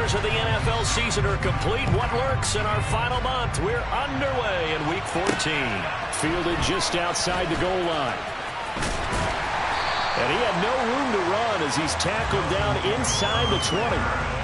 quarters of the NFL season are complete. What lurks in our final month? We're underway in Week 14. Fielded just outside the goal line. And he had no room to run as he's tackled down inside the 20.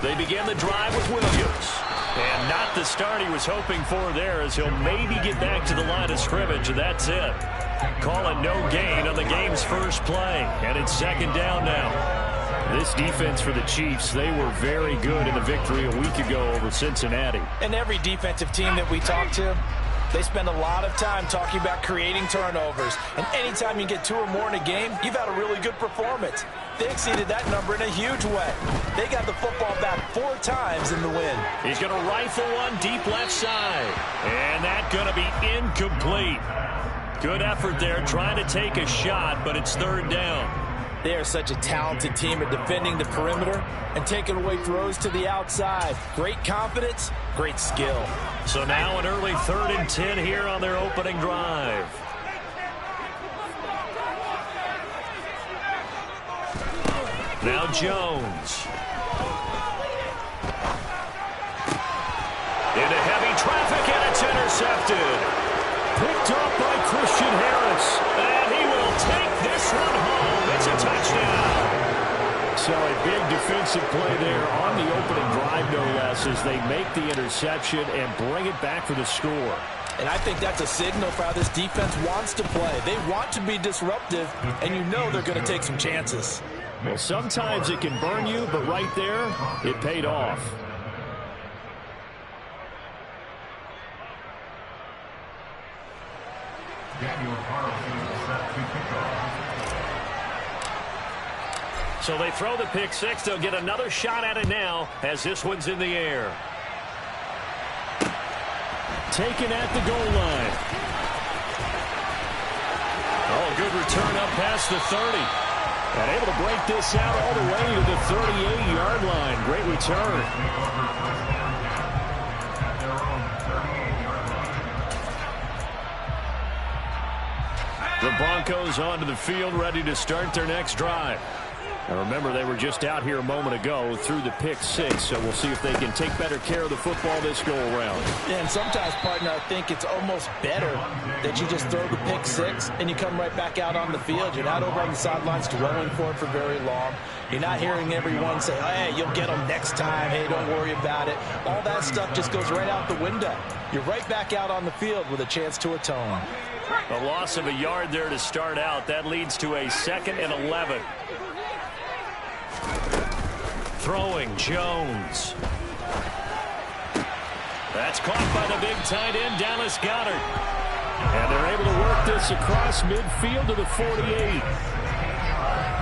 They begin the drive with Williams. And not the start he was hoping for there, as he'll maybe get back to the line of scrimmage, and that's it. Calling no gain on the game's first play. And it's second down now. This defense for the Chiefs, they were very good in the victory a week ago over Cincinnati. And every defensive team that we talk to, they spend a lot of time talking about creating turnovers. And anytime you get 2 or more in a game, you've had a really good performance. They exceeded that number in a huge way. They got the football back 4 times in the win. He's going to rifle one deep left side. And that's going to be incomplete. Good effort there trying to take a shot, but it's third down. They are such a talented team at defending the perimeter and taking away throws to the outside. Great confidence, great skill. So now an early 3rd and 10 here on their opening drive. Now Jones. Into heavy traffic, and it's intercepted. Picked up by Christian Harris. And he will take this one home. It's a touchdown. So a big defensive play there on the opening drive, no less, as they make the interception and bring it back for the score. And I think that's a signal for how this defense wants to play. They want to be disruptive, and you know they're going to take some chances. Well, sometimes it can burn you, but right there, it paid off. So they throw the pick six. They'll get another shot at it now as this one's in the air. Taken at the goal line. Oh, good return up past the 30. And able to break this out all the way to the 38-yard line. Great return. The Broncos onto the field, ready to start their next drive. Now remember, they were just out here a moment ago through the pick six, so we'll see if they can take better care of the football this go-around. Yeah, and sometimes, partner, I think it's almost better that you just throw the pick six and you come right back out on the field. You're not over on the sidelines dwelling for it for very long. You're not hearing everyone say, hey, you'll get them next time. Hey, don't worry about it. All that stuff just goes right out the window. You're right back out on the field with a chance to atone. A loss of a yard there to start out. That leads to a 2nd and 11. Throwing, Jones. That's caught by the big tight end, Dallas Goedert. And they're able to work this across midfield to the 48.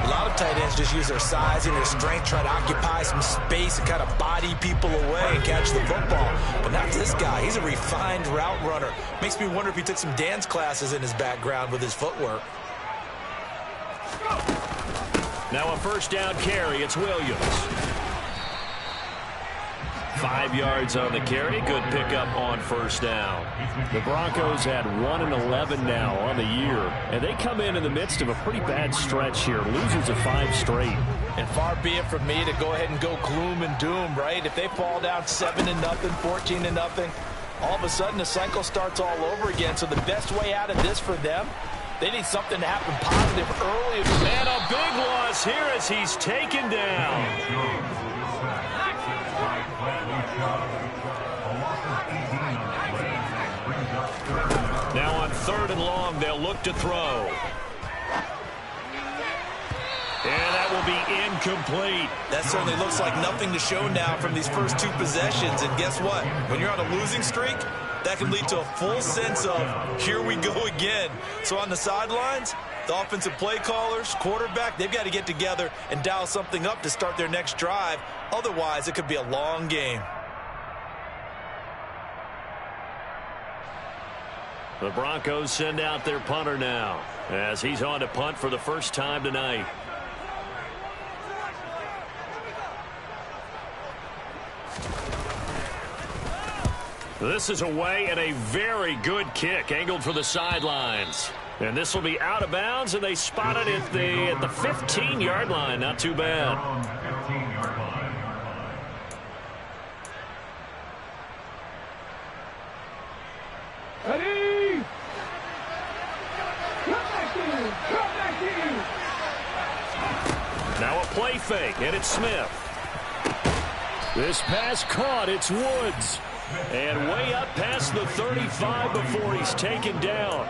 A lot of tight ends just use their size and their strength, try to occupy some space and kind of body people away and catch the football. But not this guy. He's a refined route runner. Makes me wonder if he took some dance classes in his background with his footwork. Now a first down carry. It's Williams. 5 yards on the carry. Good pickup on first down. The Broncos had 1 and 11 now on the year, and they come in the midst of a pretty bad stretch here. Losers of 5 straight. And far be it from me to go ahead and go gloom and doom, right? If they fall down 7-0, 14-0, all of a sudden the cycle starts all over again. So the best way out of this for them, they need something to happen positive early. And a big loss here as he's taken down. Now on 3rd and long, they'll look to throw. And that will be incomplete. That certainly looks like nothing to show now from these first 2 possessions. And guess what? When you're on a losing streak, that can lead to a full sense of, here we go again. So on the sidelines, the offensive play callers, quarterback, they've got to get together and dial something up to start their next drive. Otherwise, it could be a long game. The Broncos send out their punter now as he's on to punt for the first time tonight. This is away and a very good kick angled for the sidelines. And this will be out of bounds, and they spot it at the 15-yard line. Not too bad. Ready? Now a play fake, and it's Smith. This pass caught. It's Woods. And way up past the 35 before he's taken down.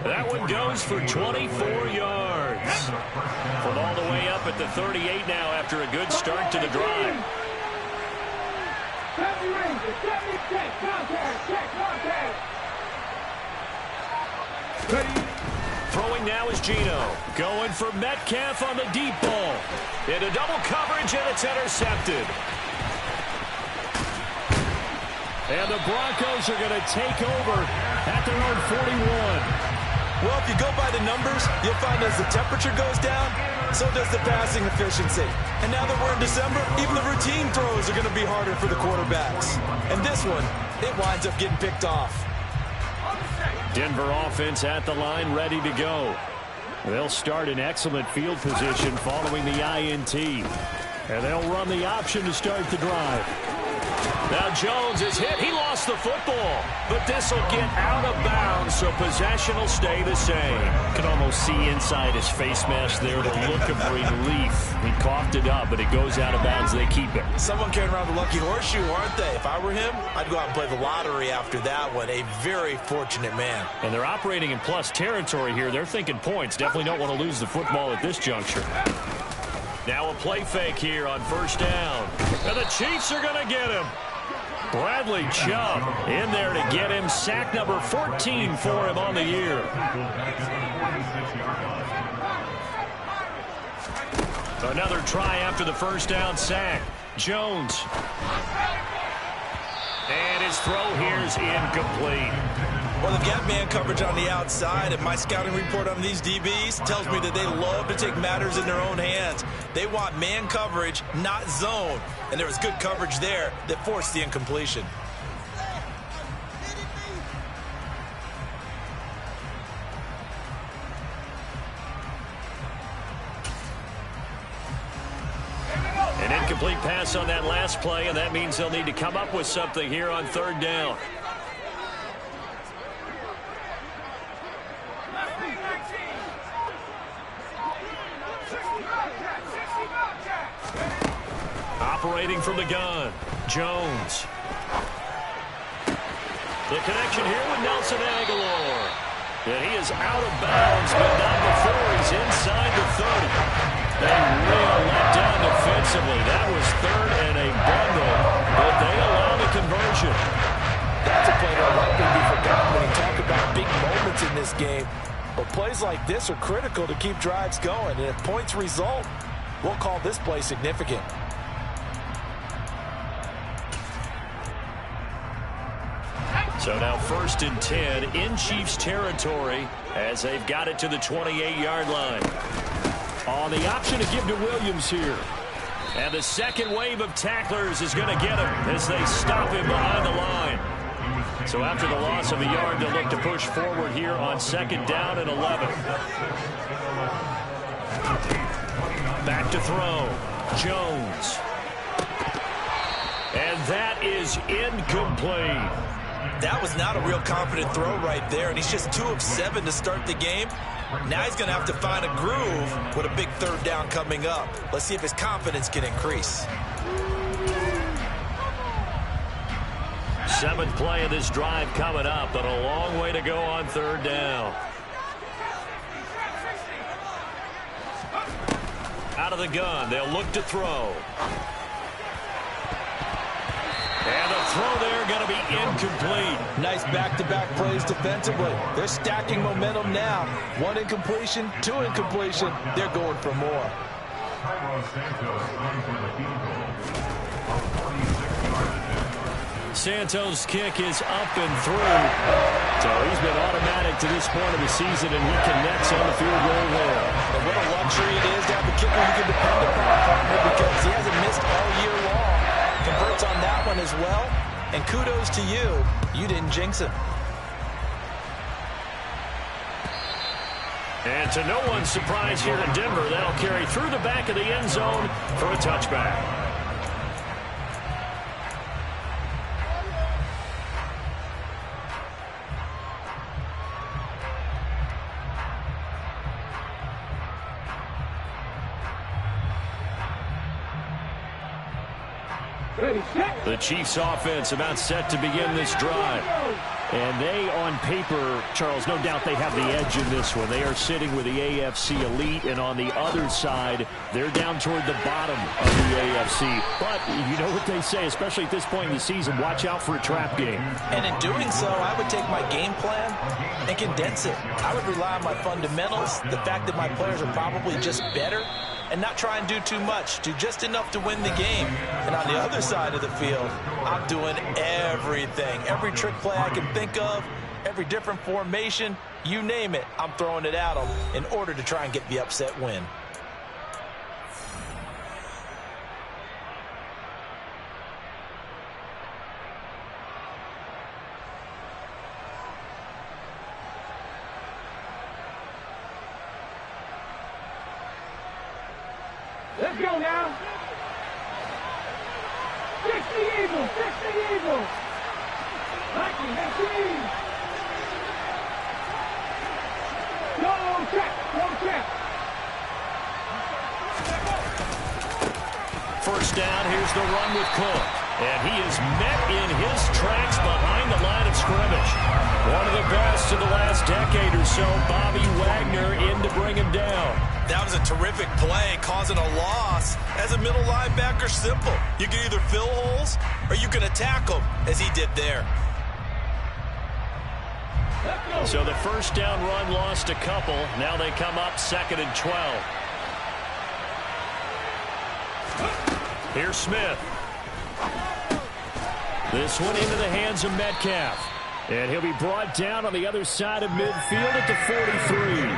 That one goes for 24 yards. From all the way up at the 38 now after a good start to the drive. Throwing now is Geno. Going for Metcalf on the deep ball. Into double coverage, and it's intercepted. And the Broncos are going to take over at their own 41. Well, if you go by the numbers, you'll find as the temperature goes down, so does the passing efficiency. And now that we're in December, even the routine throws are going to be harder for the quarterbacks. And this one, it winds up getting picked off. Denver offense at the line, ready to go. They'll start in excellent field position following the INT. And they'll run the option to start the drive. Now Jones is hit. He lost the football. But this will get out of bounds, so possession will stay the same. Can almost see inside his face mask there the look of relief. He coughed it up, but it goes out of bounds. They keep it. Someone carrying around the lucky horseshoe, aren't they? If I were him, I'd go out and play the lottery after that one. A very fortunate man. And they're operating in plus territory here. They're thinking points. Definitely don't want to lose the football at this juncture. Now a play fake here on first down. And the Chiefs are going to get him. Bradley Chubb in there to get him. Sack number 14 for him on the year. Another try after the first down sack. Jones. And his throw here is incomplete. Well, they've got man coverage on the outside, and my scouting report on these DBs tells me that they love to take matters in their own hands. They want man coverage, not zone. And there was good coverage there that forced the incompletion. An incomplete pass on that last play, and that means they'll need to come up with something here on third down. Operating from the gun, Jones. The connection here with Nelson Aguilar. And he is out of bounds, but not before he's inside the 30. They really let down defensively. That was third and a bundle, but they allow the conversion. That's a play that'll likely be forgotten when you talk about big moments in this game. But plays like this are critical to keep drives going. And if points result, we'll call this play significant. So now 1st and 10 in Chiefs territory as they've got it to the 28-yard line. On the option to give to Williams here. And the second wave of tacklers is going to get him as they stop him behind the line. So after the loss of a yard, they'll look to push forward here on 2nd down and 11. Back to throw. Jones. And that is incomplete. That was not a real confident throw right there, and he's just 2 of 7 to start the game. Now he's going to have to find a groove with a big 3rd down coming up. Let's see if his confidence can increase. 7th play of this drive coming up, but a long way to go on 3rd down. Out of the gun, they'll look to throw. And the throw there going to be incomplete. Nice back-to-back plays defensively. They're stacking momentum now. 1 incompletion, 2 incompletion. They're going for more. Santos' kick is up and through. So he's been automatic to this point of the season, and he connects on the field goal there. And what a luxury it is to have a kicker you can depend upon, partner, because he hasn't missed all year long. Converts on that one as well. And kudos to you. You didn't jinx him. And to no one's surprise here in Denver, that'll carry through the back of the end zone for a touchback. The Chiefs offense about set to begin this drive. And they, on paper, Charles, no doubt they have the edge in this one. They are sitting with the AFC elite, and on the other side, they're down toward the bottom of the AFC. But you know what they say, especially at this point in the season, watch out for a trap game. And in doing so, I would take my game plan and condense it. I would rely on my fundamentals, the fact that my players are probably just better, and not try and do too much, do just enough to win the game. And on the other side of the field, I'm doing everything. Every trick play I can think of, every different formation, you name it, I'm throwing it at them in order to try and get the upset win. Let's go now. 60 Eagles, 60 Eagles. Mikey, let's see. Go check, go check. First down, here's the run with Cook. And he is met in his tracks behind the line of scrimmage. One of the best of the last decade or so, Bobby Wagner in to bring him down. That was a terrific play, causing a loss. As a middle linebacker, simple. You can either fill holes or you can attack them, as he did there. So the first down run lost a couple. Now they come up 2nd and 12. Here's Smith. This one into the hands of Metcalf. And he'll be brought down on the other side of midfield at the 43.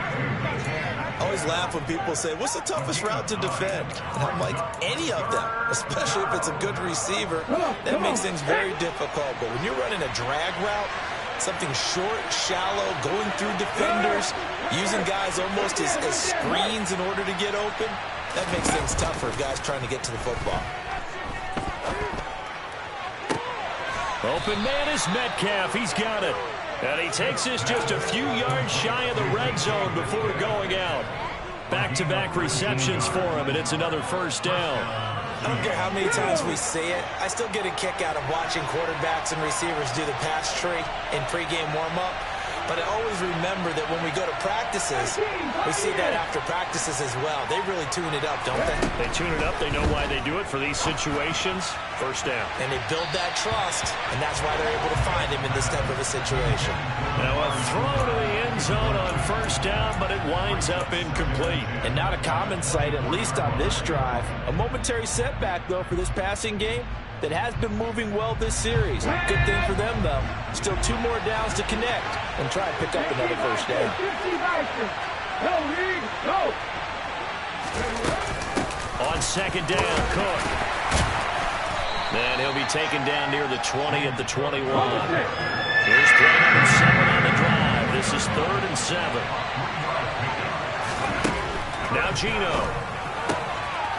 I always laugh when people say, what's the toughest route to defend? And I'm like, any of them, especially if it's a good receiver. That makes things very difficult. But when you're running a drag route, something short, shallow, going through defenders, using guys almost as screens in order to get open, that makes things tough for guys trying to get to the football. Open man is Metcalf. He's got it. And he takes this just a few yards shy of the red zone before going out. Back-to-back receptions for him, and it's another first down. I don't care how many times we see it. I still get a kick out of watching quarterbacks and receivers do the pass tree in pregame warm-up. But I always remember that when we go to practices, we see that after practices as well. They really tune it up, don't they? They tune it up. They know why they do it for these situations. First down. And they build that trust, and that's why they're able to find him in this type of a situation. Now a throw to the end zone on first down, but it winds up incomplete. And not a common sight, at least on this drive. A momentary setback, though, for this passing game that has been moving well this series. Good thing for them, though. Still 2 more downs to connect and try and pick up another first down. On second down, Cook. And he'll be taken down near the 20 at the 21. Here's play number 7 on the drive. This is 3rd and 7. Now Gino.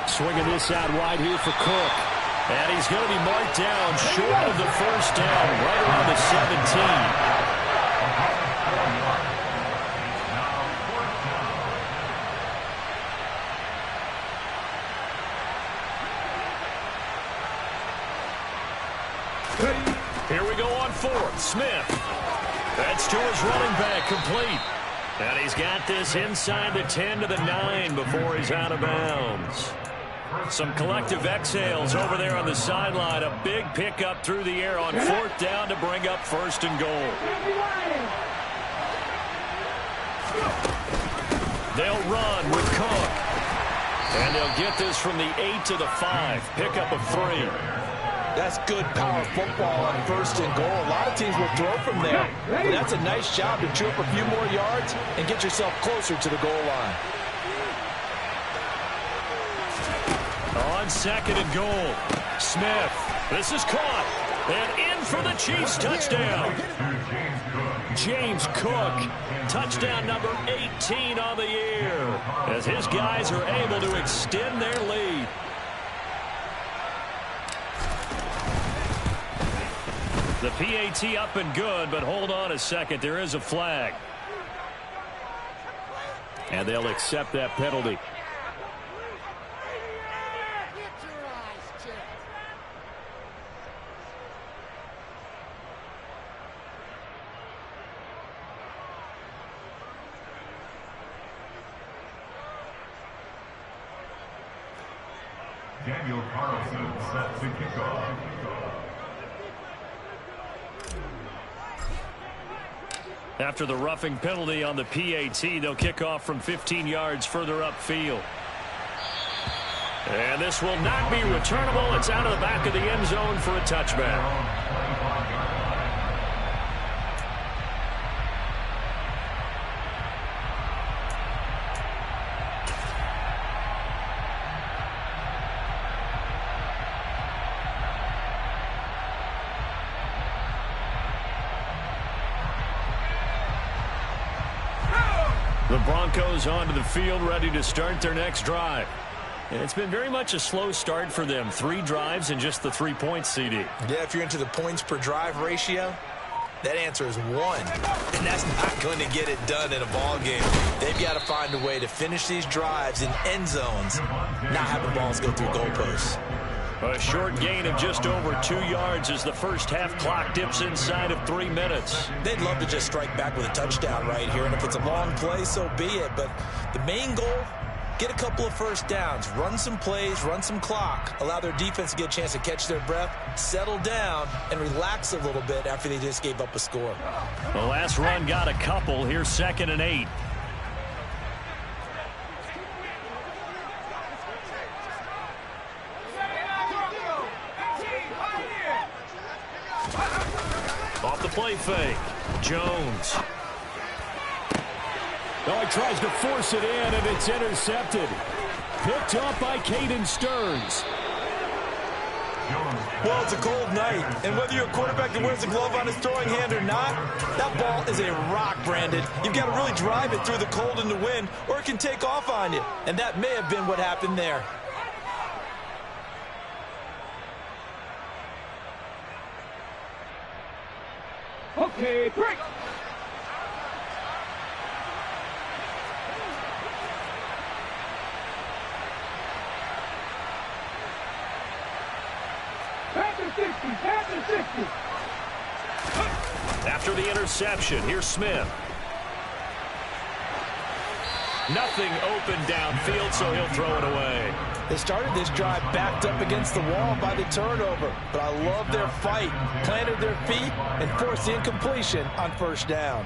Swinging this out wide here for Cook. And he's going to be marked down short of the first down, right around the 17. Here we go on 4th. Smith. That's to his running back, complete. And he's got this inside the 10 to the 9 before he's out of bounds. Some collective exhales over there on the sideline. A big pickup through the air on 4th down to bring up 1st and goal. They'll run with Cook. And they'll get this from the 8 to the 5. Pickup of 3. That's good power football on 1st and goal. A lot of teams will throw from there. But that's a nice job to chew up a few more yards and get yourself closer to the goal line. On 2nd and goal, Smith. This is caught. And in for the Chiefs touchdown. James Cook, touchdown number 18 on the year, as his guys are able to extend their lead. The PAT up and good, but hold on a second. There is a flag. And they'll accept that penalty. Daniel Carlson set to kick off. After the roughing penalty on the PAT, they'll kick off from 15 yards further upfield. And this will not be returnable. It's out of the back of the end zone for a touchback. The Broncos onto the field, ready to start their next drive. And it's been very much a slow start for them. 3 drives and just the 3 points, CD. Yeah, if you're into the points per drive ratio, that answer is 1. And that's not going to get it done in a ball game. They've got to find a way to finish these drives in end zones, not have the balls go through goalposts. A short gain of just over 2 yards as the first half clock dips inside of 3 minutes. They'd love to just strike back with a touchdown right here, and if it's a long play, so be it. But the main goal, get a couple of first downs, run some plays, run some clock, allow their defense to get a chance to catch their breath, settle down, and relax a little bit after they just gave up a score. The last run got a couple. Here's 2nd and 8. Off the play fake, Jones. Oh, he tries to force it in, and it's intercepted. Picked off by Caden Stearns. Well, it's a cold night, and whether you're a quarterback that wears a glove on his throwing hand or not, that ball is a rock, Brandon. You've got to really drive it through the cold and the wind, or it can take off on you, and that may have been what happened there. Okay, break. Back to 60, back to 60. After the interception, here's Smith. Nothing open downfield, so he'll throw it away. They started this drive backed up against the wall by the turnover, but I love their fight, planted their feet, and forced the incompletion on first down.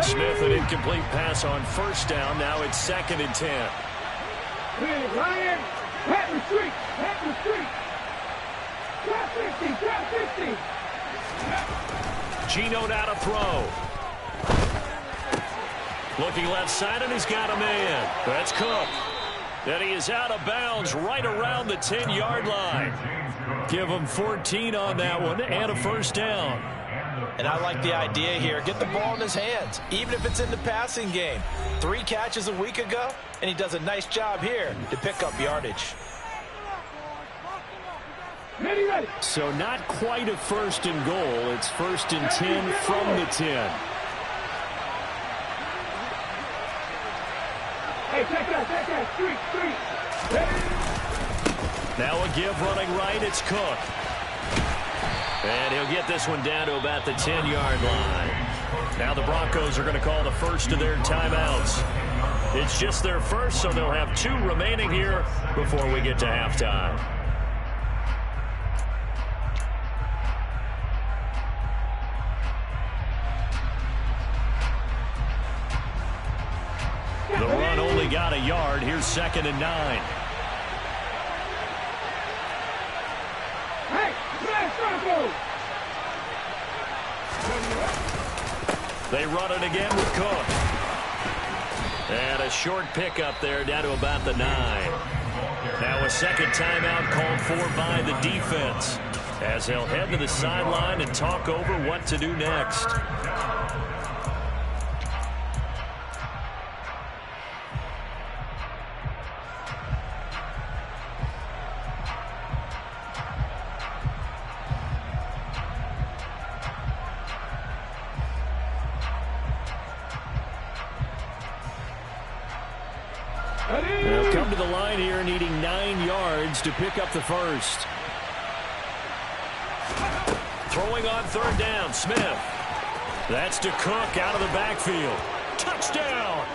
Smith, an incomplete pass on first down. Now it's 2nd and 10. Ryan, pat retreat, pat retreat. Drop 50, drop 50. Gino now to throw. Looking left side, and he's got a man. That's Cook. And he is out of bounds right around the 10-yard line. Give him 14 on that one and a first down. And I like the idea here. Get the ball in his hands, even if it's in the passing game. 3 catches a week ago, and he does a nice job here to pick up yardage. Ready, ready. So not quite a 1st and goal. It's 1st and 10 from the 10. Hey, check that, street. Ready. Now a give running right. It's Cook. And he'll get this one down to about the 10-yard line. Now the Broncos are going to call the first of their timeouts. It's just their first, so they'll have 2 remaining here before we get to halftime. The run only got a yard. Here's 2nd and 9. Hey, smash Bronco! They run it again with Cook. And a short pickup there down to about the 9. Now a second timeout called for by the defense as they'll head to the sideline and talk over what to do next. They'll come to the line here needing 9 yards to pick up the first. Throwing on 3rd down, Smith. That's to Cook out of the backfield. Touchdown!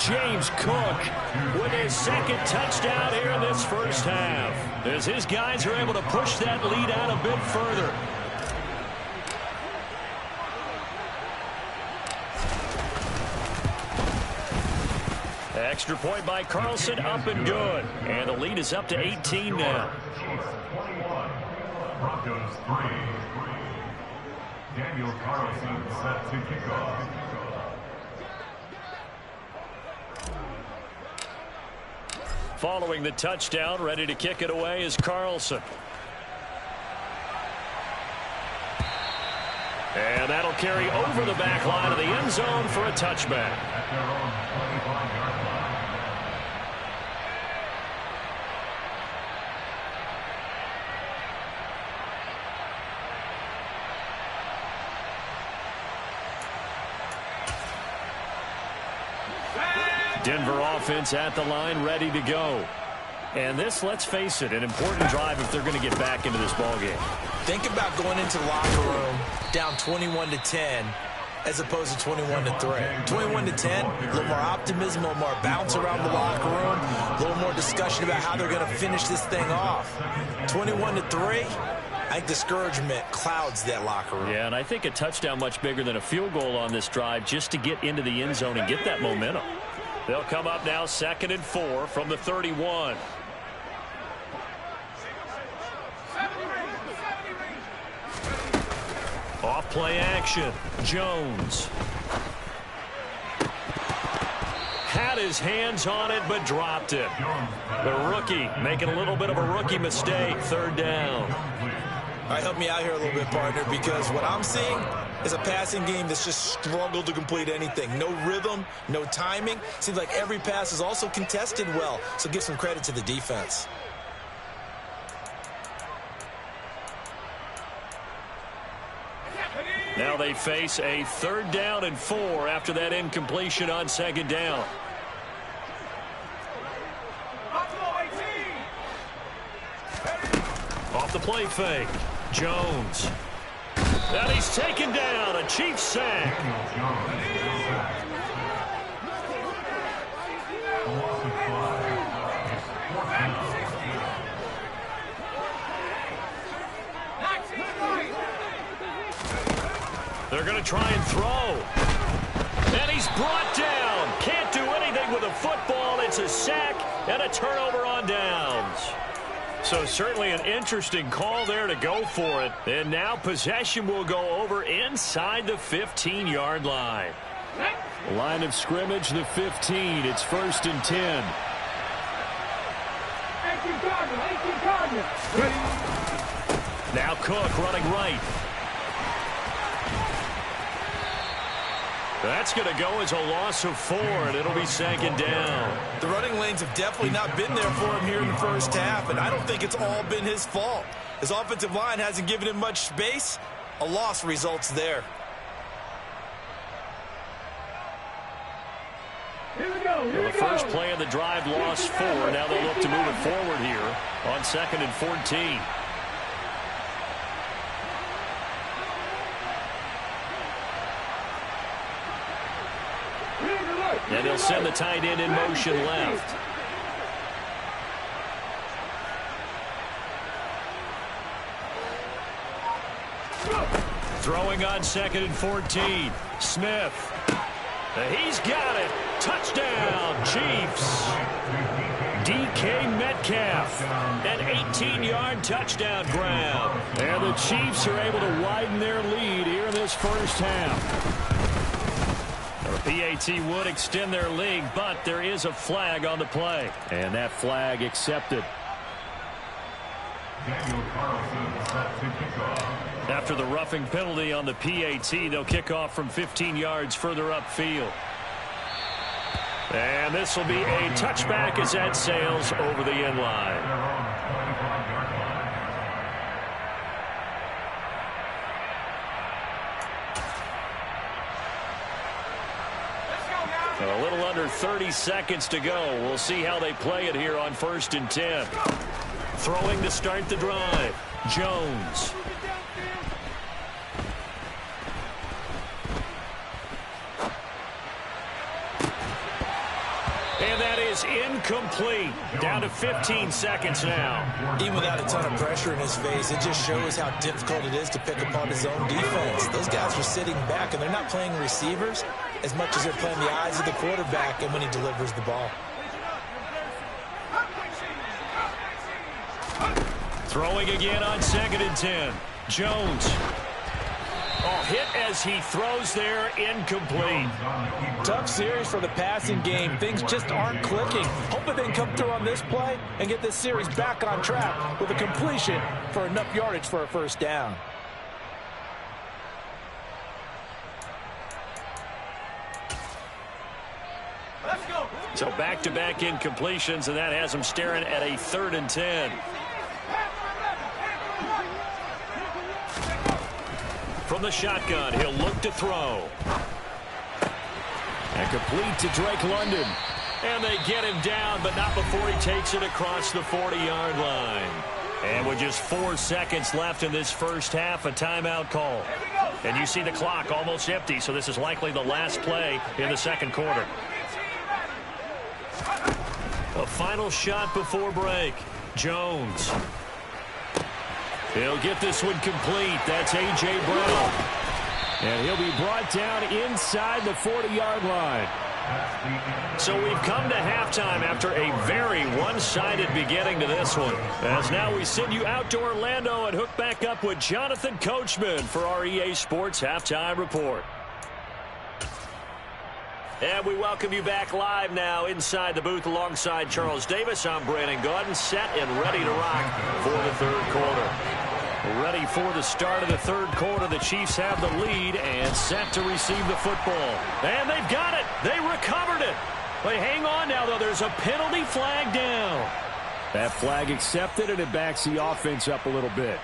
James Cook with his 2nd touchdown here in this first half, as his guys are able to push that lead out a bit further. Extra point by Carlson, up and good. And the lead is up to 18 now. Broncos 3. Daniel Carlson set to kick off. Following the touchdown, ready to kick it away is Carlson. And that'll carry over the back line of the end zone for a touchback. At their own 25-yard line. Denver offense at the line, ready to go. And this, let's face it, an important drive if they're going to get back into this ballgame. Think about going into the locker room down 21-10 as opposed to 21-3. 21-10, a little more optimism, a little more bounce around the locker room, a little more discussion about how they're going to finish this thing off. 21-3, I think discouragement clouds that locker room. Yeah, and I think a touchdown much bigger than a field goal on this drive just to get into the end zone and get that momentum. They'll come up now 2nd and 4 from the 31. Off play action. Jones. Had his hands on it but dropped it. The rookie making a little bit of a rookie mistake. 3rd down. All right, help me out here a little bit, partner, because what I'm seeing is a passing game that's just struggled to complete anything. No rhythm, no timing. Seems like every pass is also contested well, so give some credit to the defense. Now they face a 3rd down and 4 after that incompletion on 2nd down. Off the play fake. Jones. And he's taken down. A Chiefs sack. They're going to try and throw. And he's brought down. Can't do anything with a football. It's a sack and a turnover on downs. So certainly an interesting call there to go for it. And now possession will go over inside the 15-yard line. Line of scrimmage, the 15. It's 1st and 10. 18 Cardinals. Ready? Now Cook running right. That's going to go as a loss of 4, and it'll be 2nd down. The running lanes have definitely not been there for him here in the first half, and I don't think it's all been his fault. His offensive line hasn't given him much space. A loss results there. Here we go. Well, the first play of the drive lost 4. Now they'll look to move it forward here on 2nd and 14. And he'll send the tight end in motion left. Throwing on 2nd and 14. Smith. He's got it. touchdown, Chiefs. DK Metcalf, an 18-yard touchdown grab. And the Chiefs are able to widen their lead here in this first half. The PAT would extend their lead, but there is a flag on the play. And that flag accepted. After the roughing penalty on the PAT, they'll kick off from 15 yards further upfield. And this will be a touchback as that sails over the end line. A little under 30 seconds to go. We'll see how they play it here on 1st and 10. Throwing to start the drive. Jones. And that is incomplete. Down to 15 seconds now. Even without a ton of pressure in his face, it just shows how difficult it is to pick apart his own defense. Those guys are sitting back, and they're not playing receivers as much as they're playing the eyes of the quarterback and when he delivers the ball. Throwing again on 2nd and 10. Jones. Oh, hit as he throws there, incomplete. Tough series for the passing game. Things just aren't clicking. Hoping they can come through on this play and get this series back on track with a completion for enough yardage for a first down. So back-to-back incompletions, and that has them staring at a 3rd and 10. From the shotgun, he'll look to throw. And complete to Drake London. And they get him down, but not before he takes it across the 40-yard line. And with just 4 seconds left in this first half, a timeout call. And you see the clock almost empty, so this is likely the last play in the second quarter. A final shot before break. Jones. He'll get this one complete. That's A.J. Brown. And he'll be brought down inside the 40-yard line. So we've come to halftime after a very one-sided beginning to this one. As now we send you out to Orlando and hook back up with Jonathan Coachman for our EA Sports Halftime Report. And we welcome you back live now inside the booth alongside Charles Davis. I'm Brandon Gaudin, set and ready to rock for the third quarter. Ready for the start of the third quarter. The Chiefs have the lead and set to receive the football. And they've got it. They recovered it. But hang on now, though. There's a penalty flag down. That flag accepted, and it backs the offense up a little bit.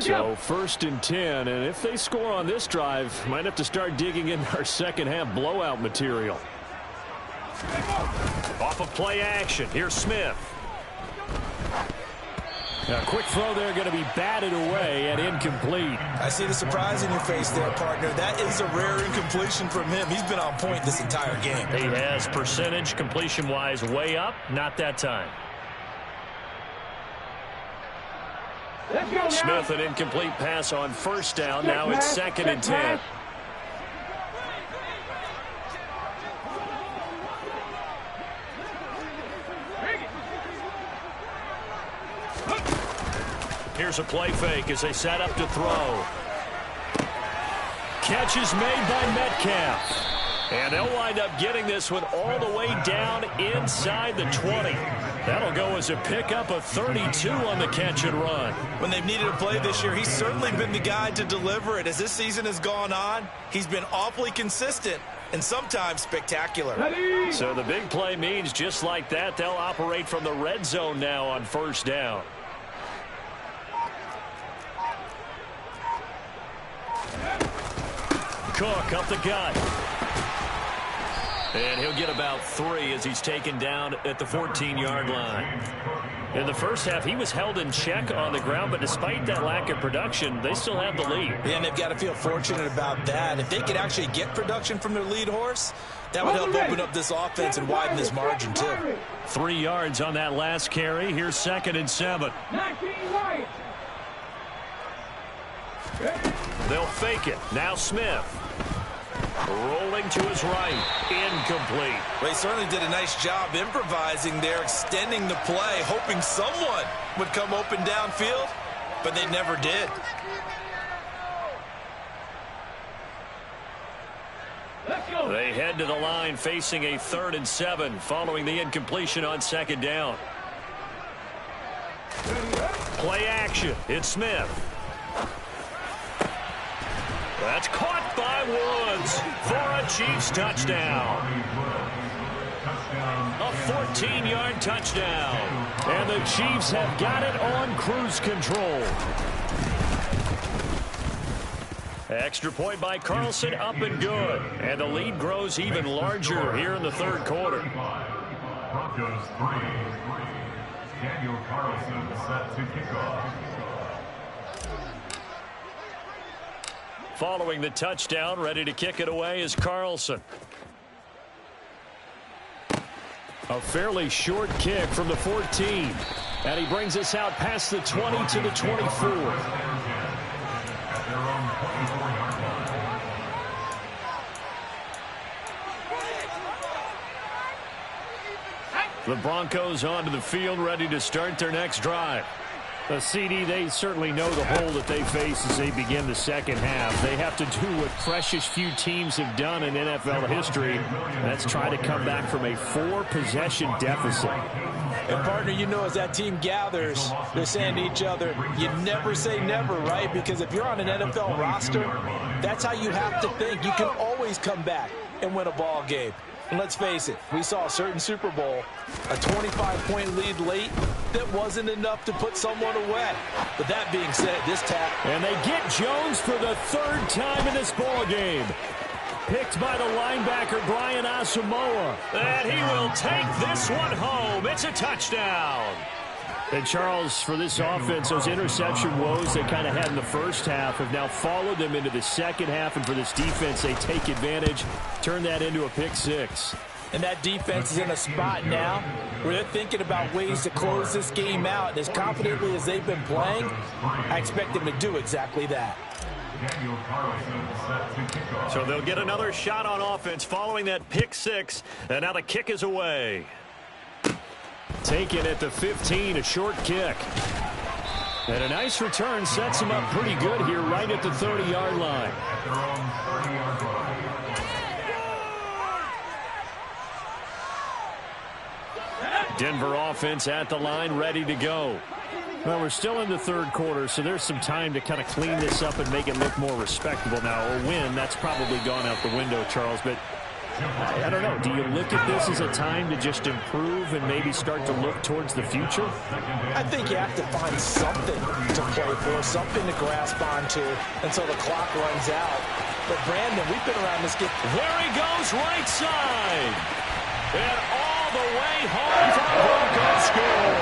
So 1st and 10, and if they score on this drive, might have to start digging in our second half blowout material. Off of play action. Here's Smith. A quick throw there, going to be batted away and incomplete. I see the surprise in your face there, partner. That is a rare incompletion from him. He's been on point this entire game. He has percentage completion-wise way up. Not that time. Smith, an incomplete pass on first down. Now it's 2nd and 10. Here's a play fake as they set up to throw. Catch is made by Metcalf. And they'll wind up getting this one all the way down inside the 20. That'll go as a pickup of 32 on the catch and run. When they've needed a play this year, he's certainly been the guy to deliver it. As this season has gone on, he's been awfully consistent and sometimes spectacular. So the big play means just like that, they'll operate from the red zone now on first down. Cook up the gut. And he'll get about 3 as he's taken down at the 14-yard line. In the first half, he was held in check on the ground, but despite that lack of production, they still have the lead. And they've got to feel fortunate about that. If they could actually get production from their lead horse, that would help open up this offense and widen this margin, too. 3 yards on that last carry. Here's 2nd and 7. They'll fake it. Now Smith. Rolling to his right. Incomplete. Well, he certainly did a nice job improvising there, extending the play, hoping someone would come open downfield, but they never did. They head to the line facing a 3rd and 7 following the incompletion on 2nd down. Play action. It's Smith. That's caught by Woods for a Chiefs touchdown. A 14-yard touchdown. And the Chiefs have got it on cruise control. Extra point by Carlson, up and good. And the lead grows even larger here in the 3rd quarter. Broncos 3. Daniel Carlson set to kick off. Following the touchdown, ready to kick it away is Carlson. A fairly short kick from the 14. And he brings us out past the 20 to the 24. The Broncos onto the field, ready to start their next drive. CD, they certainly know the hole that they face as they begin the 2nd half. They have to do what precious few teams have done in NFL history. That's try to come back from a 4-possession deficit. And, partner, you know, as that team gathers, they're saying to each other, you never say never, right? Because if you're on an NFL roster, that's how you have to think. You can always come back and win a ball game. And let's face it, we saw a certain Super Bowl, a 25-point lead late that wasn't enough to put someone away. But that being said, this tap. And they get Jones for the 3rd time in this ball game. Picked by the linebacker, Brian Asamoah. And he will take this one home. It's a touchdown. And, Charles, for this offense, those interception woes they kind of had in the first half have now followed them into the 2nd half. And for this defense, they take advantage, turn that into a pick 6. And that defense is in a spot now where they're thinking about ways to close this game out. And as confidently as they've been playing, I expect them to do exactly that. So they'll get another shot on offense following that pick 6. And now the kick is away. Taken at the 15, a short kick. And a nice return sets him up pretty good here right at the 30-yard line. Denver offense at the line, ready to go. Well, we're still in the 3rd quarter, so there's some time to kind of clean this up and make it look more respectable. Now, a win, that's probably gone out the window, Charles, but I don't know. Do you look at this as a time to just improve and maybe start to look towards the future? I think you have to find something to play for, something to grasp onto until the clock runs out. But, Brandon, we've been around this game. There he goes, right side. And all the way home for the Broncos score.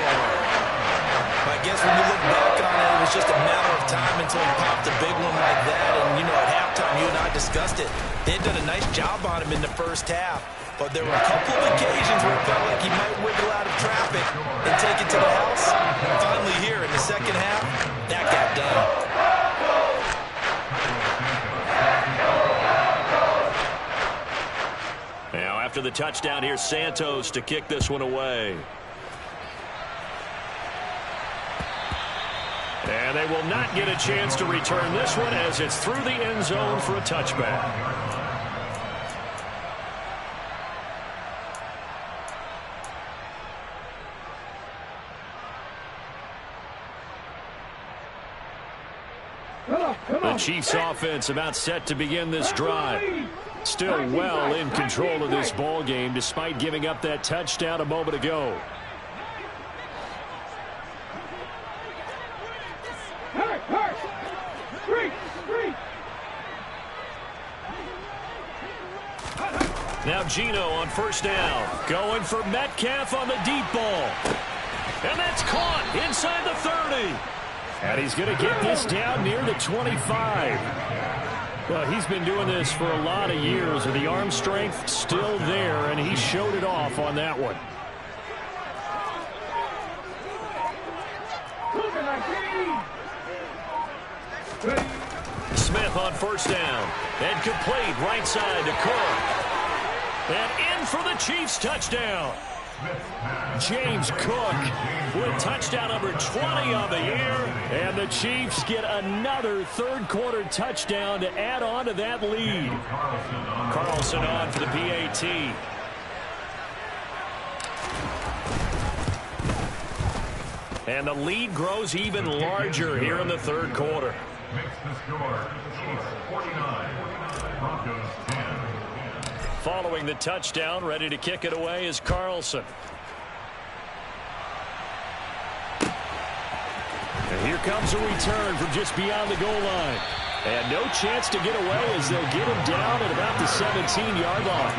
I guess when you look back on it, it was just a matter of time until he popped a big one like that. And, you know, at halftime, you and I discussed it. They had done a nice job on him in the first half. But there were a couple of occasions where it felt like he might wiggle out of traffic and take it to the house. Finally here in the 2nd half, that got done. Now after the touchdown, here's Santos to kick this one away. And they will not get a chance to return this one as it's through the end zone for a touchback. The Chiefs offense about set to begin this drive. Still well in control of this ball game despite giving up that touchdown a moment ago. Now Geno on 1st down. Going for Metcalf on the deep ball. And that's caught inside the 30. And he's going to get this down near the 25. Well, he's been doing this for a lot of years, and the arm strength still there, and he showed it off on that one. Smith on first down. And complete right side to Cook. And in for the Chiefs touchdown. James Cook with touchdown number 20 on the year. And the Chiefs get another third-quarter touchdown to add on to that lead. Carlson on for the PAT. And the lead grows even larger here in the third quarter. Makes the score, Chiefs 49, Broncos 10. Following the touchdown, ready to kick it away is Carlson. And here comes a return from just beyond the goal line. And no chance to get away as they'll get him down at about the 17-yard line.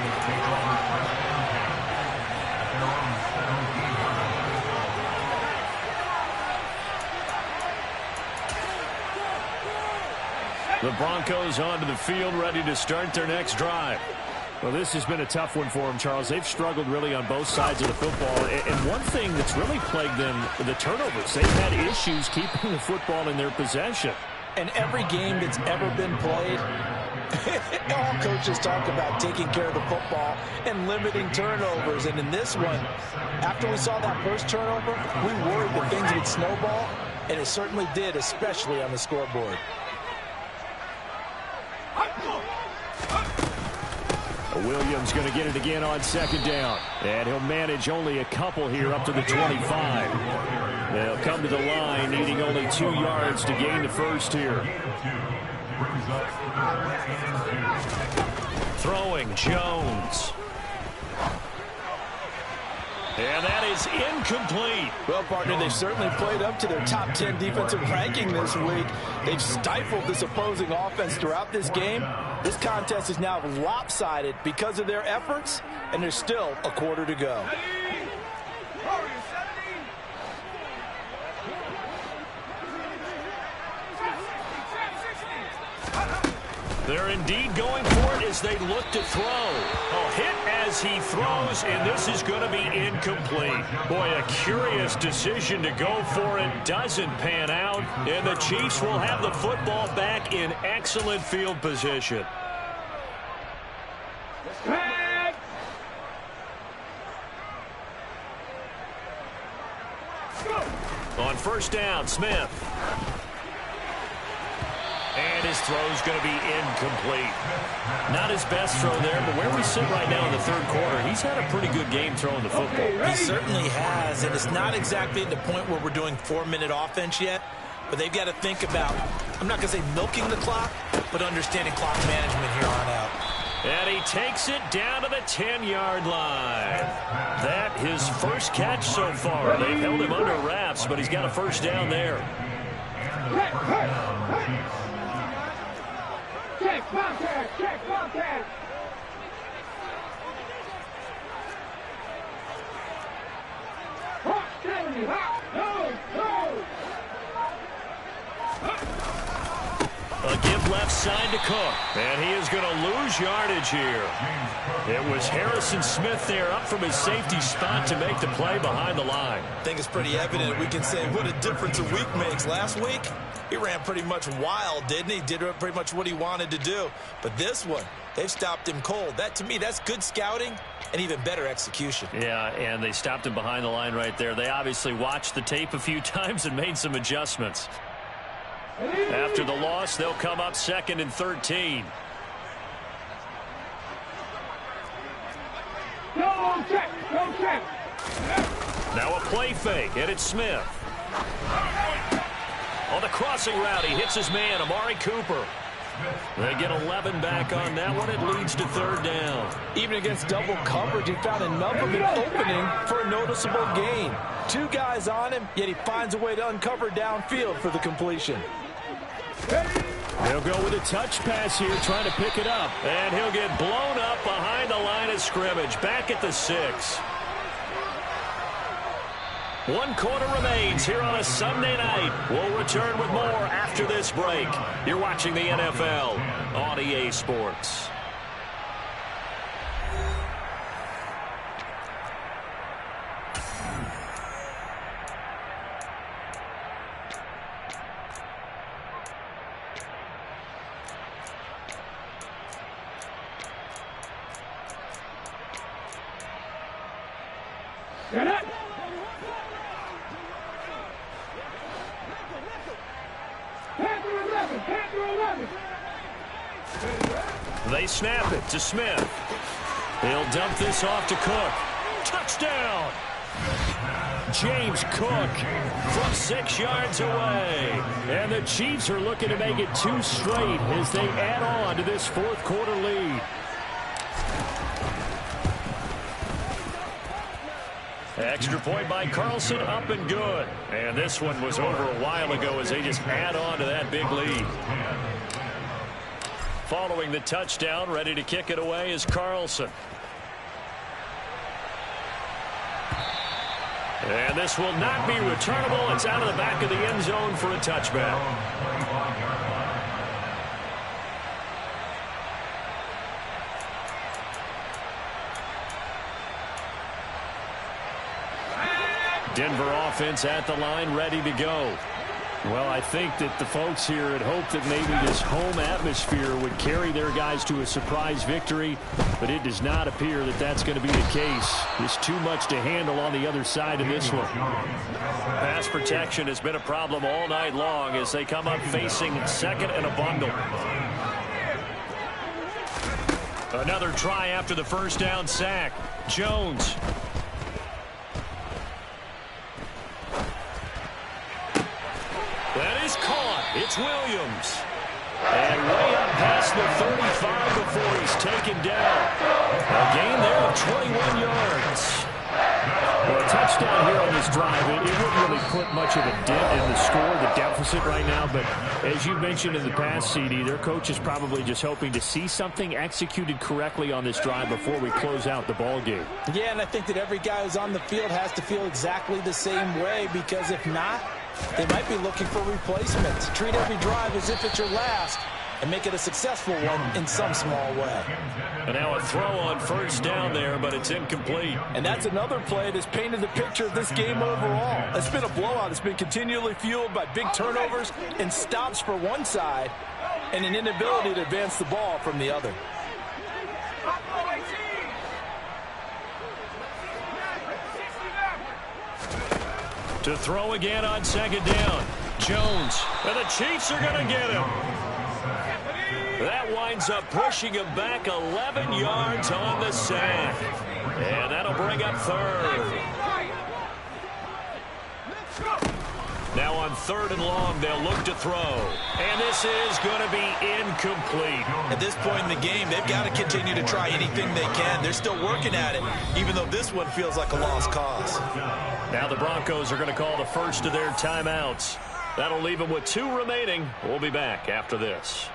The Broncos onto the field, ready to start their next drive. Well, this has been a tough one for them, Charles. They've struggled really on both sides of the football. And one thing that's really plagued them, the turnovers. They've had issues keeping the football in their possession. And every game that's ever been played, all coaches talk about taking care of the football and limiting turnovers. And in this one, after we saw that first turnover, we worried that things would snowball, and it certainly did, especially on the scoreboard. Williams going to get it again on second down. And he'll manage only a couple here up to the 25. They'll come to the line needing only 2 yards to gain the first here. Throwing Jones. And that is incomplete. Well, partner, they've certainly played up to their top 10 defensive ranking this week. They've stifled this opposing offense throughout this game. This contest is now lopsided because of their efforts, and there's still a quarter to go. They're indeed going for it as they look to throw. A hit as he throws, and this is going to be incomplete. Boy, a curious decision to go for it. Doesn't pan out, and the Chiefs will have the football back in excellent field position. On first down, Smith. And his throw's going to be incomplete. Not his best throw there, but where we sit right now in the third quarter, he's had a pretty good game throwing the football. He certainly has, and it's not exactly at the point where we're doing 4-minute offense yet, but they've got to think about, I'm not going to say milking the clock, but understanding clock management here on out. And he takes it down to the 10-yard line. That his first catch so far. They've held him under wraps, but he's got a first down there. Check, Bobcat! Check, Bobcat! Hot, 70, hot, A give left side to Cook. And he is going to lose yardage here. It was Harrison Smith there up from his safety spot to make the play behind the line. I think it's pretty evident. We can say what a difference a week makes. Last week, he ran pretty much wild, didn't he? Did pretty much what he wanted to do. But this one, they've stopped him cold. That, to me, that's good scouting and even better execution. Yeah, and they stopped him behind the line right there. They obviously watched the tape a few times and made some adjustments. After the loss, they'll come up 2nd and 13. Go check! Go check! Now a play fake, and it's Smith. On the crossing route, he hits his man, Amari Cooper. They get 11 back on that one. It leads to 3rd down. Even against double coverage, he found enough of an opening for a noticeable gain. 2 guys on him, yet he finds a way to uncover downfield for the completion. They'll go with a touch pass here, trying to pick it up. And he'll get blown up behind the line of scrimmage, back at the 6. 1 quarter remains here on a Sunday night. We'll return with more after this break. You're watching the NFL on EA Sports. Get up! They snap it to Smith. He'll dump this off to Cook. Touchdown! James Cook from 6 yards away. And the Chiefs are looking to make it 2 straight as they add on to this 4th quarter lead. Extra point by Carlson, up and good. And this one was over a while ago as they just add on to that big lead. Following the touchdown, ready to kick it away is Carlson. And this will not be returnable. It's out of the back of the end zone for a touchback. Denver offense at the line, ready to go. Well, I think that the folks here had hoped that maybe this home atmosphere would carry their guys to a surprise victory, but it does not appear that that's going to be the case. There's too much to handle on the other side of this one. Pass protection has been a problem all night long as they come up facing second and a bundle. Another try after the first down sack. Jones. That is caught. It's Williams. And way up past the 35 before he's taken down. A gain there of 21 yards. Well, a touchdown here on this drive, it wouldn't really put much of a dent in the score, the deficit right now. But as you mentioned in the past, CD, their coach is probably just hoping to see something executed correctly on this drive before we close out the ball game. Yeah, and I think that every guy who's on the field has to feel exactly the same way, because if not, they might be looking for replacements. Treat every drive as if it's your last and make it a successful one in some small way. And now a throw on first down there, but it's incomplete. And that's another play that's painted the picture of this game overall. It's been a blowout. It's been continually fueled by big turnovers and stops for one side and an inability to advance the ball from the other. To throw again on second down. Jones. And the Chiefs are going to get him. That winds up pushing him back 11 yards on the sack. And that'll bring up third. Now on 3rd and long, they'll look to throw. And this is going to be incomplete. At this point in the game, they've got to continue to try anything they can. They're still working at it, even though this one feels like a lost cause. Now the Broncos are going to call the first of their timeouts. That'll leave them with 2 remaining. We'll be back after this.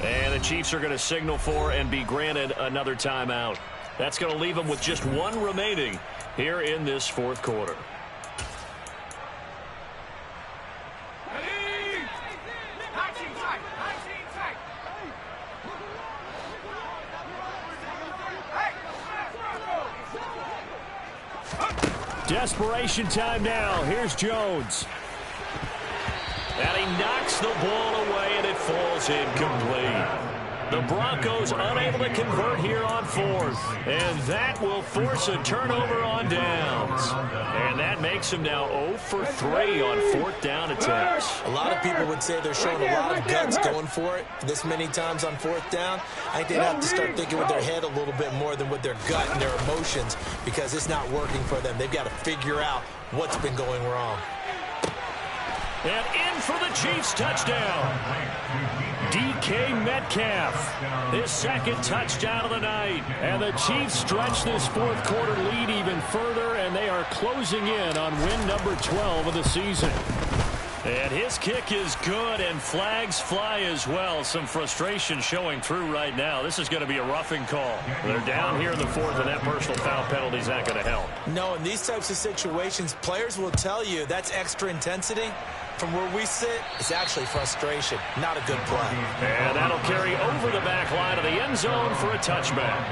And the Chiefs are going to signal for and be granted another timeout. That's going to leave them with just 1 remaining here in this 4th quarter. Desperation time now. Here's Jones. And he knocks the ball away, and it falls incomplete. The Broncos unable to convert here on 4th. And that will force a turnover on downs. And that makes them now 0 for 3 on 4th down attempts. A lot of people would say they're showing a lot of guts going for it this many times on 4th down. I think they'd have to start thinking with their head a little bit more than with their gut and their emotions, because it's not working for them. They've got to figure out what's been going wrong. And in for the Chiefs touchdown. DK Metcalf, his second touchdown of the night. And the Chiefs stretch this fourth quarter lead even further, and they are closing in on win number 12 of the season. And his kick is good, and flags fly as well. Some frustration showing through right now. This is going to be a roughing call. They're down here in the fourth, and that personal foul penalty is not going to help. No, in these types of situations, players will tell you that's extra intensity. From where we sit, it's actually frustration, not a good play. And that'll carry over the back line of the end zone for a touchback.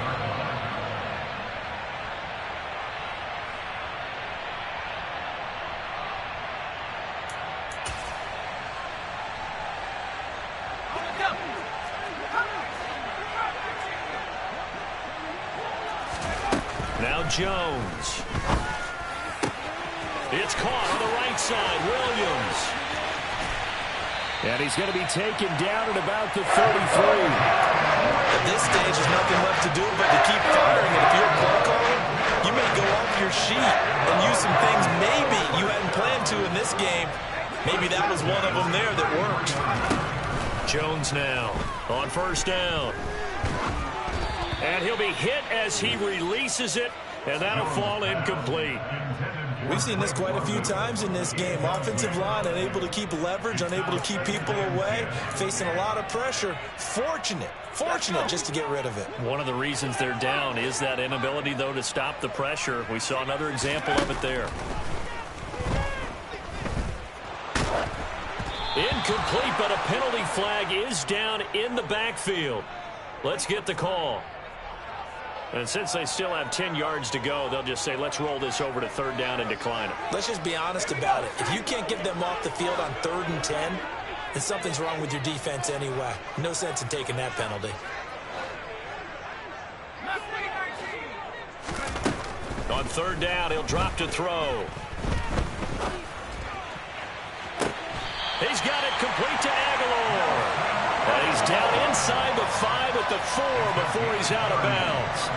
Now Jones. It's caught on the right side. Williams. And he's going to be taken down at about the 33. At this stage, there's nothing left to do but to keep firing. And if you're a play caller, you may go off your sheet and use some things maybe you hadn't planned to in this game. Maybe that was one of them there that worked. Jones now on first down. And he'll be hit as he releases it, and that'll fall incomplete. We've seen this quite a few times in this game. Offensive line unable to keep leverage, unable to keep people away, facing a lot of pressure. Fortunate just to get rid of it. One of the reasons they're down is that inability, though, to stop the pressure. We saw another example of it there. Incomplete, but a penalty flag is down in the backfield. Let's get the call. And since they still have 10 yards to go, they'll just say, let's roll this over to third down and decline it. Let's just be honest about it. If you can't get them off the field on 3rd and 10, then something's wrong with your defense anyway. No sense in taking that penalty. On 3rd down, he'll drop to throw. He's got it complete to Aguilar. And he's down inside the 5 at the 4 before he's out of bounds.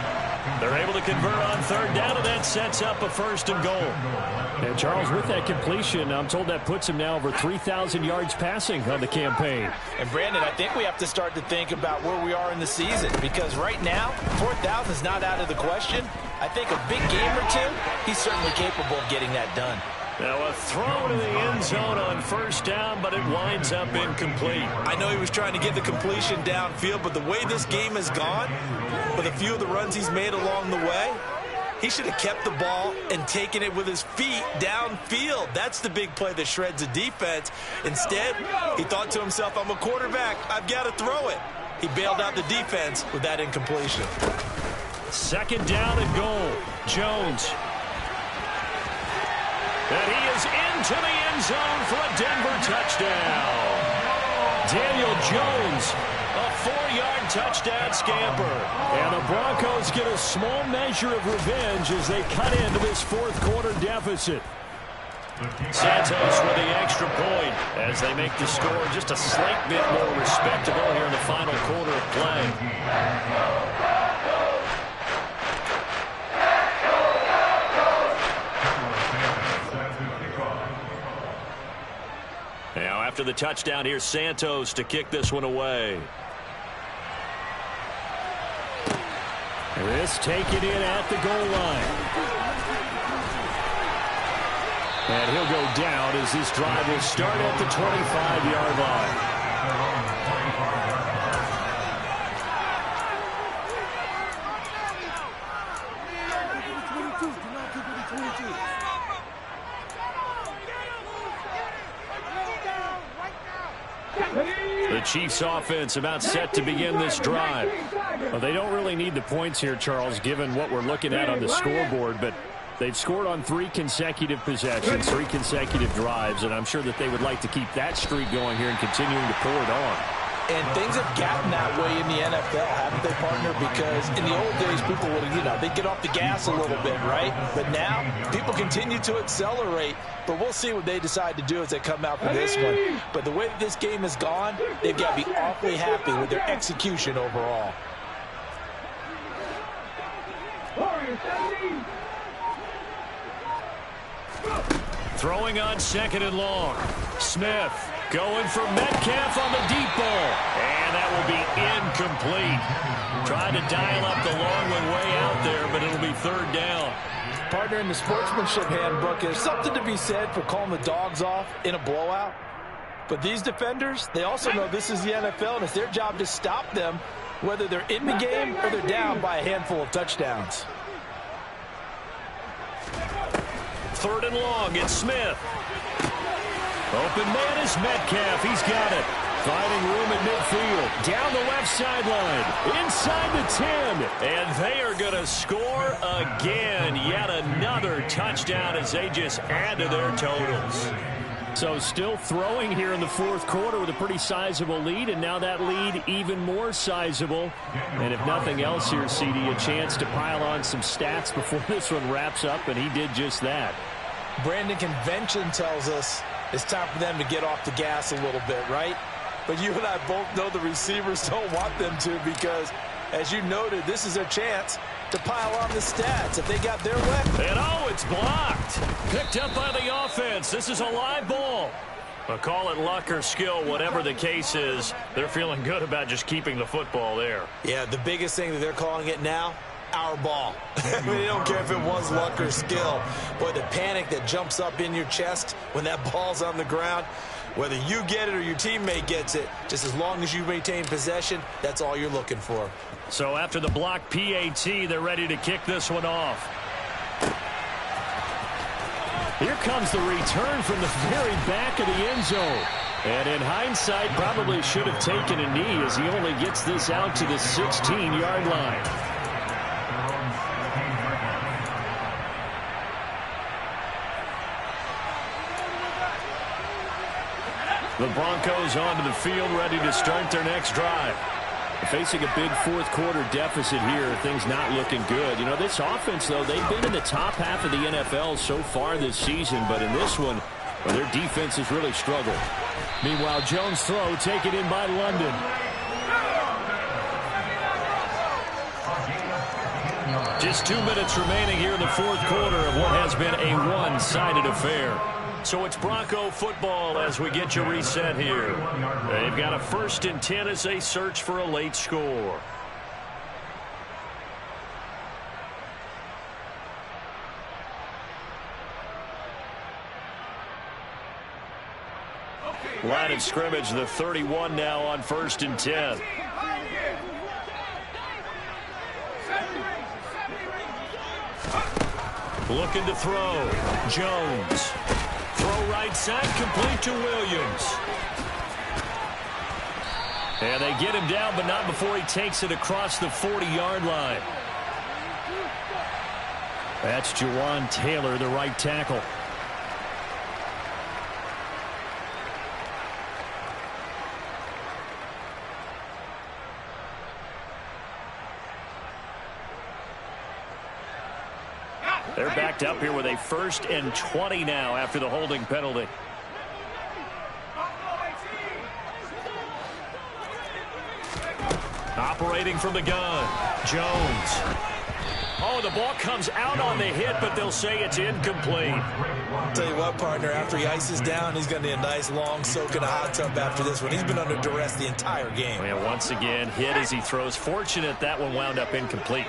They're able to convert on 3rd down, and that sets up a 1st and goal. And Charles, with that completion, I'm told that puts him now over 3,000 yards passing on the campaign. And Brandon, I think we have to start to think about where we are in the season, because right now, 4,000 is not out of the question. I think a big game or two, he's certainly capable of getting that done. Now a throw to the end zone on 1st down, but it winds up incomplete. I know he was trying to get the completion downfield, but the way this game has gone, with a few of the runs he's made along the way, he should have kept the ball and taken it with his feet downfield. That's the big play that shreds a defense. Instead, he thought to himself, I'm a quarterback, I've got to throw it. He bailed out the defense with that incompletion. 2nd down and goal. Jones. And he is into the end zone for a Denver touchdown. Daniel Jones, a 4-yard touchdown scamper. And the Broncos get a small measure of revenge as they cut into this 4th quarter deficit. Santos with the extra point as they make the score just a slight bit more respectable here in the final quarter of play. Now, after the touchdown, here's Santos to kick this one away. This taken in at the goal line. And he'll go down as this drive will start at the 25-yard line. The Chiefs offense about set to begin this drive. Well, they don't really need the points here, Charles, given what we're looking at on the scoreboard, but they've scored on 3 consecutive possessions, 3 consecutive drives, and I'm sure that they would like to keep that streak going here and continuing to pour it on. And things have gotten that way in the NFL, haven't they, partner? Because in the old days, people would, they'd get off the gas a little bit, right? But now, people continue to accelerate. But we'll see what they decide to do as they come out for this one. But the way that this game has gone, they've got to be awfully happy with their execution overall. Throwing on 2nd and long. Smith going for Metcalf on the deep ball. And that will be incomplete. Trying to dial up the long one way out there, but it'll be third down. Partner, in the sportsmanship handbook, there's something to be said for calling the dogs off in a blowout. But these defenders, they also know this is the NFL, and it's their job to stop them, whether they're in the game or they're down by a handful of touchdowns. Third and long, it's Smith. Open man is Metcalf. He's got it. Finding room at midfield. Down the left sideline. Inside the 10. And they are going to score again. Yet another touchdown as they just add to their totals. So still throwing here in the fourth quarter with a pretty sizable lead, and now that lead even more sizable. And if nothing else here, CD, a chance to pile on some stats before this one wraps up, and he did just that. Brandon, convention tells us it's time for them to get off the gas a little bit, right? But you and I both know the receivers don't want them to, because, as you noted, this is their chance to pile on the stats if they got their way. And oh, it's blocked. Picked up by the offense. This is a live ball. But call it luck or skill, whatever the case is, they're feeling good about just keeping the football there. Yeah, the biggest thing that they're calling it now, our ball. I mean, they don't care if it was luck or skill. Boy, the panic that jumps up in your chest when that ball's on the ground, whether you get it or your teammate gets it, just as long as you maintain possession, that's all you're looking for. So after the block PAT, they're ready to kick this one off. Here comes the return from the very back of the end zone. And in hindsight, probably should have taken a knee as he only gets this out to the 16-yard line. The Broncos onto the field, ready to start their next drive. Facing a big fourth quarter deficit here, things not looking good. You know, this offense, though, they've been in the top half of the NFL so far this season, but in this one, well, their defense has really struggled. Meanwhile, Jones' throw taken in by London. Just 2 minutes remaining here in the fourth quarter of what has been a one-sided affair. So it's Bronco football as we get you reset here. They've got a 1st and 10 as they search for a late score. Line of scrimmage, the 31 now on 1st and 10. Looking to throw. Jones. Throw right side, complete to Williams. And they get him down, but not before he takes it across the 40-yard line. That's Jawan Taylor, the right tackle. They're backed up here with a 1st and 20 now after the holding penalty. Operating from the gun, Jones. Oh, the ball comes out on the hit, but they'll say it's incomplete. I'll tell you what, partner, after he ices down, he's going to need a nice long soak in a hot tub after this one. He's been under duress the entire game. And once again, hit as he throws. Fortunate that one wound up incomplete.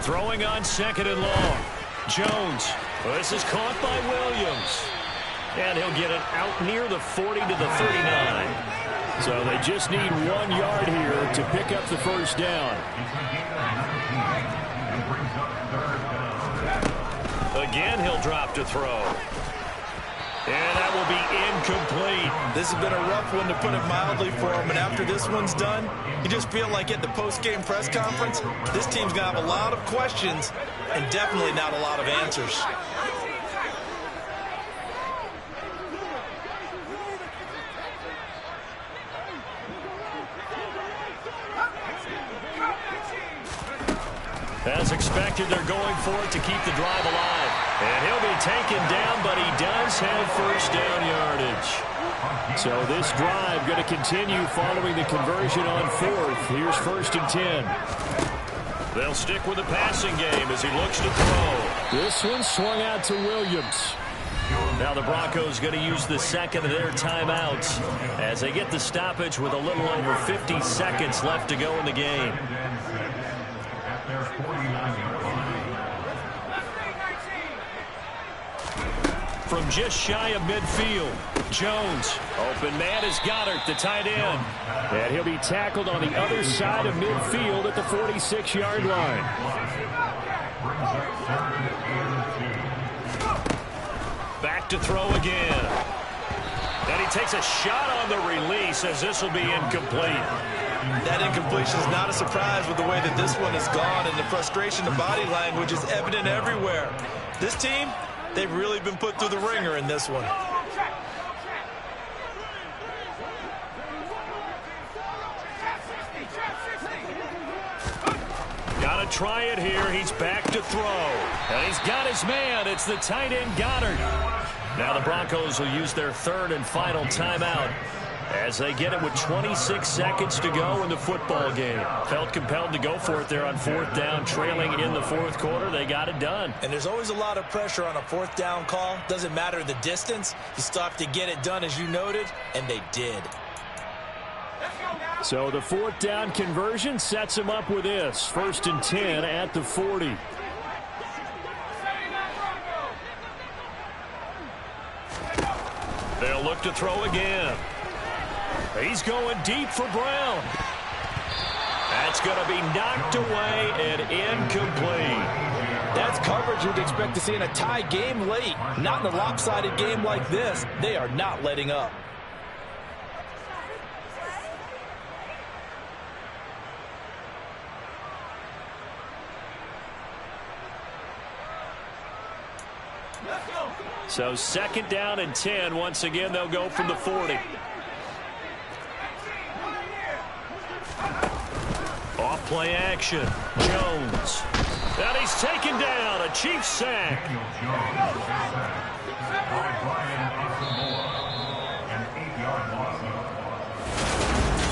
Throwing on 2nd and long. Jones. This is caught by Williams. And he'll get it out near the 40 to the 39. So they just need 1 yard here to pick up the 1st down. Again, he'll drop to throw. And that will be incomplete. This has been a rough one, to put it mildly, for him. And after this one's done, you just feel like at the post-game press conference, this team's going to have a lot of questions and definitely not a lot of answers. As expected, they're going for it to keep the drive alive. And he'll be taken down, but he does have 1st down yardage. So this drive going to continue following the conversion on 4th. Here's 1st and 10. They'll stick with the passing game as he looks to throw. This one swung out to Williams. Now the Broncos going to use the second of their timeouts as they get the stoppage with a little over 50 seconds left to go in the game. From just shy of midfield, Jones. Open man is Goddard, the tight end. And he'll be tackled on the other side of midfield at the 46-yard line. Back to throw again. And he takes a shot on the release as this will be incomplete. That incompletion is not a surprise with the way that this one has gone, and the frustration, the body language is evident everywhere. This team, they've really been put through the ringer in this one. Got to try it here. He's back to throw. And he's got his man. It's the tight end Goddard. Now the Broncos will use their third and final timeout as they get it with 26 seconds to go in the football game. Felt compelled to go for it there on fourth down, trailing in the fourth quarter. They got it done. And there's always a lot of pressure on a fourth down call. Doesn't matter the distance. You still have to get it done, as you noted, and they did. So the fourth down conversion sets him up with this. 1st and 10 at the 40. They'll look to throw again. He's going deep for Brown. That's going to be knocked away and incomplete. That's coverage you'd expect to see in a tie game late. Not in a lopsided game like this. They are not letting up. So 2nd down and 10. Once again, they'll go from the 40. Off play action. Jones. And he's taken down. A Chiefs sack.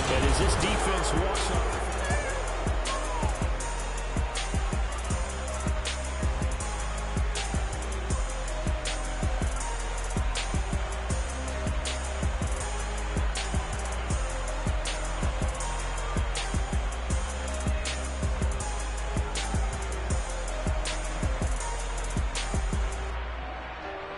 And as this defense